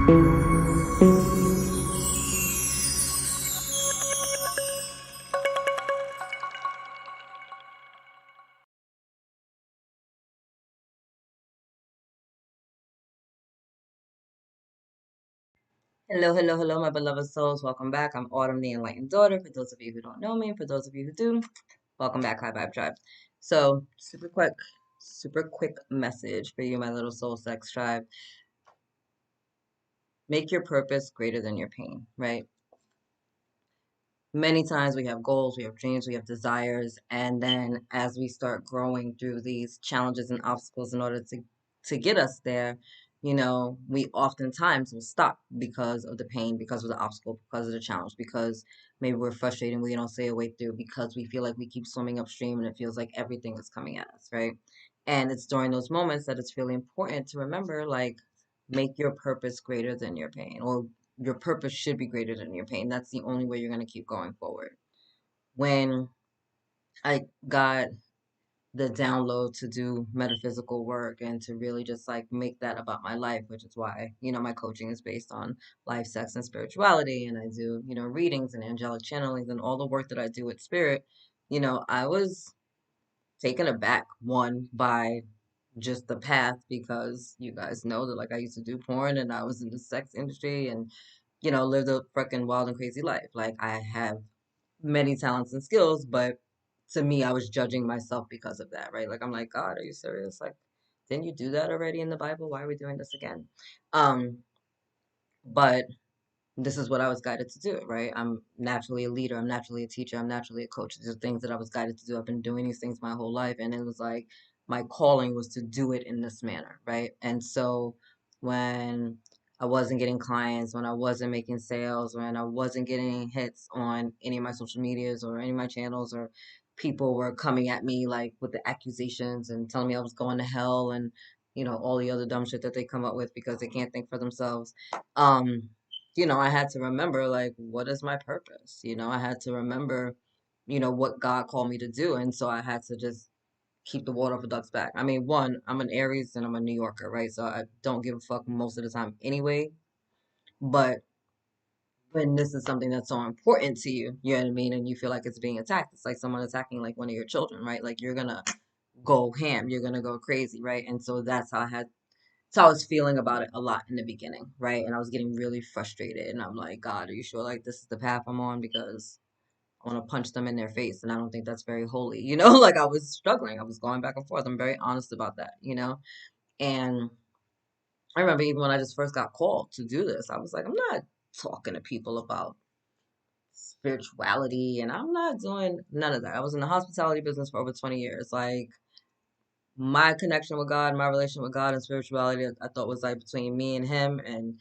Hello, hello, hello, my beloved souls. Welcome back. I'm Autumn, the Enlightened Daughter. For those of you who don't know me, for those of you who do, welcome back, High Vibe Tribe. So, super quick message for you, my little soul sex tribe. Make your purpose greater than your pain, right? Many times we have goals, we have dreams, we have desires, and then as we start growing through these challenges and obstacles in order to get us there, we oftentimes will stop because of the pain, because of the obstacle, because of the challenge, because maybe we're frustrated and we don't see a way through, because we feel like we keep swimming upstream and it feels like everything is coming at us, right? And it's during those moments that it's really important to remember, like, make your purpose greater than your pain, or your purpose should be greater than your pain. That's the only way you're going to keep going forward. When I got the download to do metaphysical work and to really just like make that about my life, which is why, my coaching is based on life, sex, and spirituality. And I do, readings and angelic channelings and all the work that I do with spirit. I was taken aback, one, by just the path, because you guys know that like I used to do porn and I was in the sex industry and lived a freaking wild and crazy life. Like I have many talents and skills, but to me, I was judging myself because of that, right? Like I'm like, God, are you serious? Like, didn't you do that already in the Bible? Why are we doing this again? Um, but this is what I was guided to do, right? I'm naturally a leader. I'm naturally a teacher. I'm naturally a coach. These are things that I was guided to do. I've been doing these things my whole life. And it was like my calling was to do it in this manner, right? And so when I wasn't getting clients, when I wasn't making sales, when I wasn't getting hits on any of my social medias or any of my channels, or people were coming at me like with the accusations and telling me I was going to hell and, all the other dumb shit that they come up with because they can't think for themselves. Um, I had to remember, like, what is my purpose? I had to remember, what God called me to do. And so I had to just keep the water off a duck's back. I mean, one, I'm an Aries and I'm a New Yorker, right? So I don't give a fuck most of the time anyway. But when this is something that's so important to you, you know what I mean? And you feel like it's being attacked, it's like someone attacking like one of your children, right? Like you're gonna go ham, you're gonna go crazy, right? And so that's how I had so I was feeling about it a lot in the beginning, right? And I was getting really frustrated. And I'm like, God, are you sure like this is the path I'm on? Because I want to punch them in their face. And I don't think that's very holy. Like I was struggling. I was going back and forth. I'm very honest about that. And I remember even when I just first got called to do this, I was like, I'm not talking to people about spirituality and I'm not doing none of that. I was in the hospitality business for over 20 years. Like, my connection with God, my relation with God and spirituality, I thought was like between me and Him, and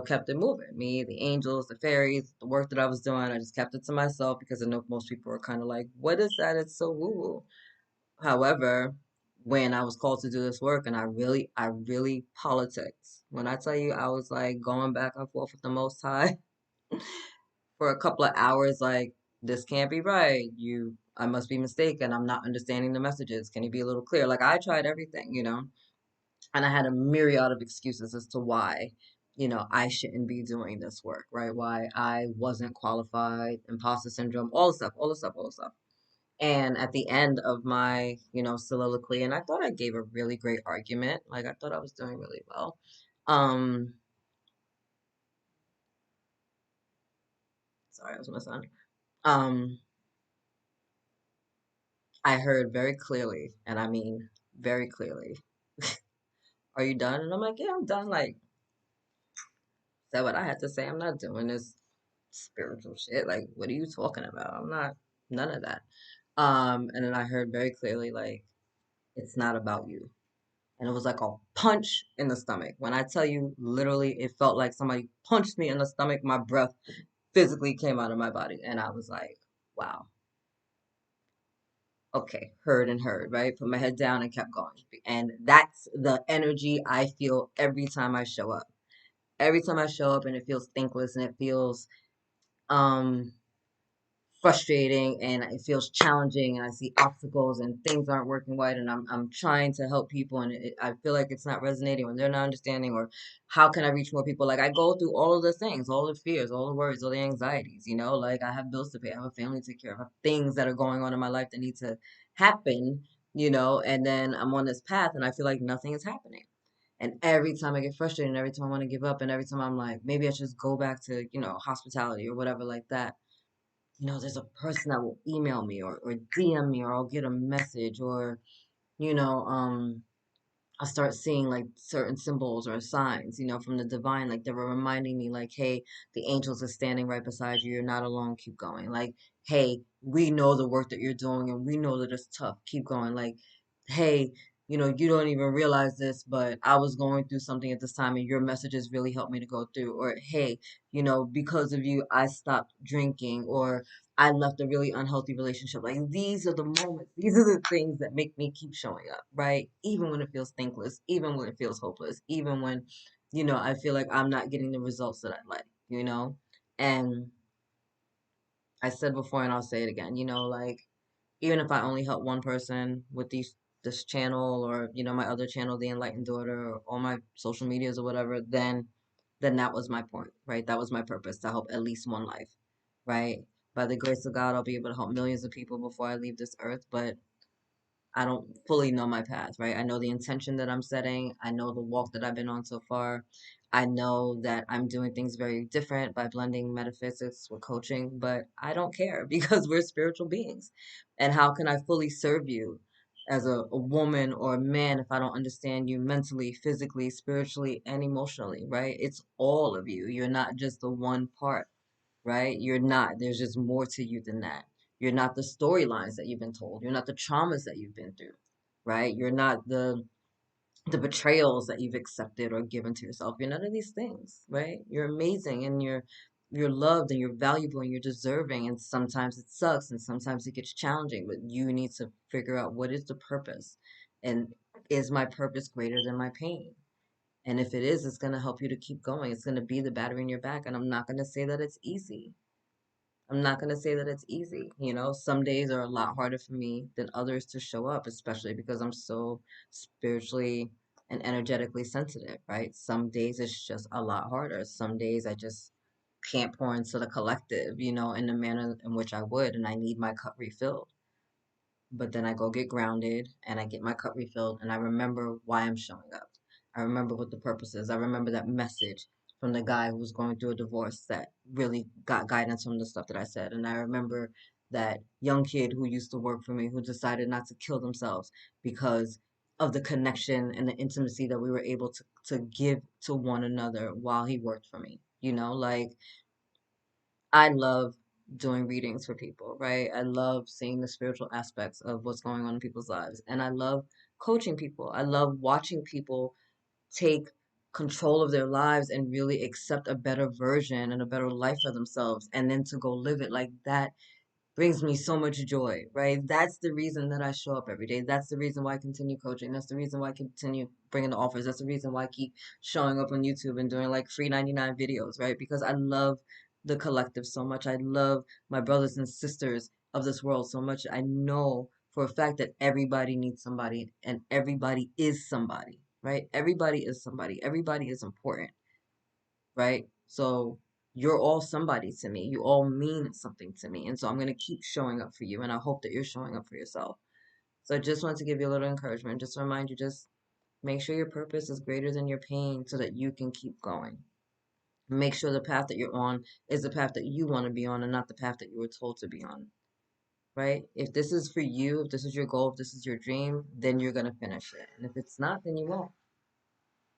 kept it moving. Me, the angels, the fairies, the work that I was doing, I just kept it to myself because I know most people were kind of like, "What is that? It's so woo woo." However, when I was called to do this work, and I really politics. When I tell you, I was like going back and forth with the Most High for a couple of hours, like, this can't be right. I must be mistaken. I'm not understanding the messages. Can you be a little clear? Like, I tried everything. And I had a myriad of excuses as to why, I shouldn't be doing this work, right? Why I wasn't qualified, imposter syndrome, all the stuff, all the stuff, all the stuff. And at the end of my, soliloquy, and I thought I gave a really great argument. Like, I thought I was doing really well. Um, Sorry, I was my son. Um, I heard very clearly, and I mean very clearly, "Are you done?" And I'm like, "Yeah, I'm done." Like, said what I had to say. I'm not doing this spiritual shit. Like, what are you talking about? I'm not none of that. And then I heard very clearly, like, it's not about you. And it was like a punch in the stomach. When I tell you, literally, it felt like somebody punched me in the stomach. My breath physically came out of my body. And I was like, wow, okay, heard and heard, right? Put my head down and kept going. And that's the energy I feel every time I show up. Every time I show up, and it feels thankless and it feels um frustrating and it feels challenging and I see obstacles and things aren't working right and I'm trying to help people and I feel like it's not resonating or they're not understanding or how can I reach more people? Like I go through all of the things, all the fears, all the worries, all the anxieties, you know, like I have bills to pay, I have a family to take care of, I have things that are going on in my life that need to happen, you know, and then I'm on this path and I feel like nothing is happening. And every time I get frustrated and every time I want to give up and every time I'm like, maybe I should just go back to, you know, hospitality or whatever like that, you know, there's a person that will email me or DM me or I'll get a message or, you know, I start seeing like certain symbols or signs, you know, from the divine, like they were reminding me, like, hey, the angels are standing right beside you. You're not alone. Keep going. Like, hey, we know the work that you're doing and we know that it's tough. Keep going. Like, hey, you know, you don't even realize this, but I was going through something at this time and your messages really helped me to go through. Or, hey, you know, because of you, I stopped drinking or I left a really unhealthy relationship. Like these are the moments, these are the things that make me keep showing up, right? Even when it feels thankless, even when it feels hopeless, even when, you know, I feel like I'm not getting the results that I like, you know? And I said before and I'll say it again, you know, like even if I only help one person with this channel or, you know, my other channel, The Enlightened Daughter, or all my social medias or whatever, then that was my point, right? That was my purpose to help at least one life, right? By the grace of God, I'll be able to help millions of people before I leave this earth, but I don't fully know my path, right? I know the intention that I'm setting. I know the walk that I've been on so far. I know that I'm doing things very different by blending metaphysics with coaching, but I don't care because we're spiritual beings. And how can I fully serve you as a woman or a man if I don't understand you mentally, physically, spiritually, and emotionally, right? It's all of you. You're not just the one part, right? You're not. There's just more to you than that. You're not the storylines that you've been told. You're not the traumas that you've been through, right? You're not the betrayals that you've accepted or given to yourself. You're none of these things, right? You're amazing and you're loved and you're valuable and you're deserving and sometimes it sucks and sometimes it gets challenging, but you need to figure out what is the purpose and is my purpose greater than my pain? And if it is, it's going to help you to keep going. It's going to be the battery in your back. And I'm not going to say that it's easy. I'm not going to say that it's easy. You know, some days are a lot harder for me than others to show up, especially because I'm so spiritually and energetically sensitive, right? Some days it's just a lot harder. Some days I just can't pour into the collective, you know, in the manner in which I would, and I need my cup refilled. But then I go get grounded and I get my cup refilled and I remember why I'm showing up. I remember what the purpose is. I remember that message from the guy who was going through a divorce that really got guidance from the stuff that I said. And I remember that young kid who used to work for me who decided not to kill themselves because of the connection and the intimacy that we were able to give to one another while he worked for me. You know, like I love doing readings for people, right? I love seeing the spiritual aspects of what's going on in people's lives. And I love coaching people. I love watching people take control of their lives and really accept a better version and a better life for themselves and then to go live it like that brings me so much joy, right? That's the reason that I show up every day. That's the reason why I continue coaching. That's the reason why I continue bringing the offers. That's the reason why I keep showing up on YouTube and doing like free 99 videos, right? Because I love the collective so much. I love my brothers and sisters of this world so much. I know for a fact that everybody needs somebody and everybody is somebody, right? Everybody is somebody. Everybody is important, right? So you're all somebody to me. You all mean something to me. And so I'm going to keep showing up for you. And I hope that you're showing up for yourself. So I just want to give you a little encouragement, just to remind you, just make sure your purpose is greater than your pain so that you can keep going. Make sure the path that you're on is the path that you want to be on and not the path that you were told to be on, right? If this is for you, if this is your goal, if this is your dream, then you're going to finish it. And if it's not, then you won't.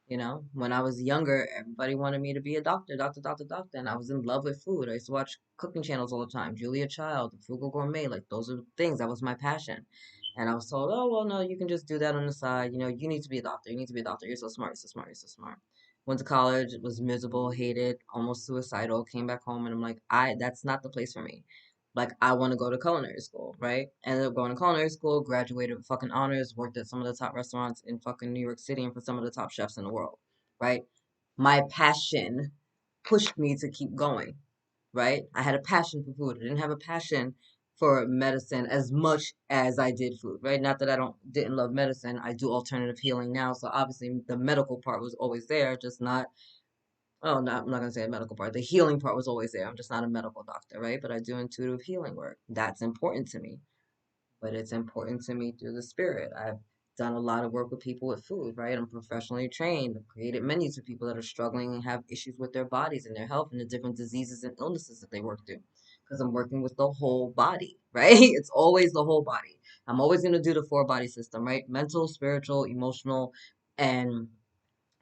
You know, when I was younger, everybody wanted me to be a doctor, doctor, doctor, doctor. And I was in love with food. I used to watch cooking channels all the time. Julia Child, The Frugal Gourmet, like those are the things. That was my passion. And I was told, oh, well, no, you can just do that on the side. You know, you need to be a doctor. You need to be a doctor. You're so smart. You're so smart. You're so smart. Went to college, was miserable, hated, almost suicidal, came back home, and I'm like, that's not the place for me. Like, I want to go to culinary school, right? Ended up going to culinary school, graduated with fucking honors, worked at some of the top restaurants in fucking New York City and for some of the top chefs in the world, right? My passion pushed me to keep going, right? I had a passion for food. I didn't have a passion for medicine as much as I did food, right? Not that I didn't love medicine. I do alternative healing now, so obviously the medical part was always there, just not. Oh, no, I'm not gonna say a medical part. The healing part was always there. I'm just not a medical doctor, right? But I do intuitive healing work. That's important to me, but it's important to me through the spirit. I've done a lot of work with people with food, right? I'm professionally trained. I've created menus for people that are struggling and have issues with their bodies and their health and the different diseases and illnesses that they work through. Because I'm working with the whole body, right? It's always the whole body. I'm always going to do the four body system, right? Mental, spiritual, emotional, and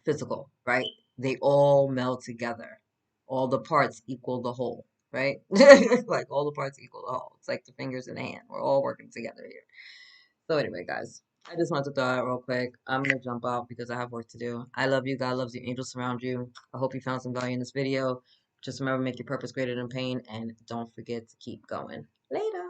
physical, right? They all meld together. All the parts equal the whole, right? Like all the parts equal the whole. It's like the fingers in the hand. We're all working together here. So anyway, guys, I just wanted to throw that real quick. I'm gonna jump out because I have work to do. I love you. God loves you. Angels surround you. I hope you found some value in this video. Just remember, make your purpose greater than pain, and don't forget to keep going. Later.